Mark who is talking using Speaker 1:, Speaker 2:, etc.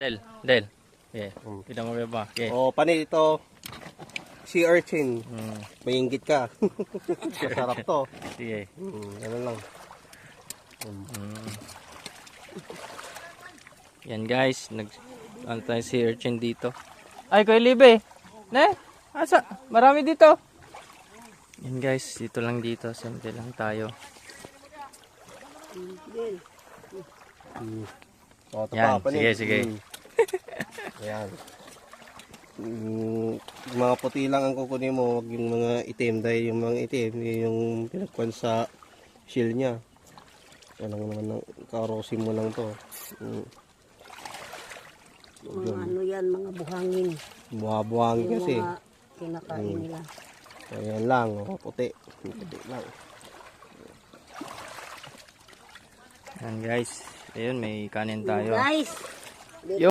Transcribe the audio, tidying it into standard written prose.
Speaker 1: Del. Okay. Kita mo ba? Okay.
Speaker 2: O, pani ito. Sea urchin. May inggit ka. Masarap to.
Speaker 1: Sige.
Speaker 2: Ano lang.
Speaker 1: Yan guys, ano tayo si urchin dito. Ay, Kuya Libe. Ne? Asa? Marami dito. Yan guys, dito lang dito. Sente lang tayo.
Speaker 2: O, ito
Speaker 1: Yan,
Speaker 2: pa, pani.
Speaker 1: sige.
Speaker 2: Ayan. Mga puti lang ang kukunin mo, wag yung mga itim. Dahil yung mga itim, yung pinagkuhan sa shell niya. Yan lang naman, karosin mo lang to.
Speaker 3: Mga ano yan, mga buhangin.
Speaker 2: Buha-buhangin
Speaker 3: Yung
Speaker 2: kasi.
Speaker 3: mga kinakain nila.
Speaker 2: Ayan lang, puti. Puti lang.
Speaker 1: Yan guys. Ayun, may kanin tayo.
Speaker 3: Guys,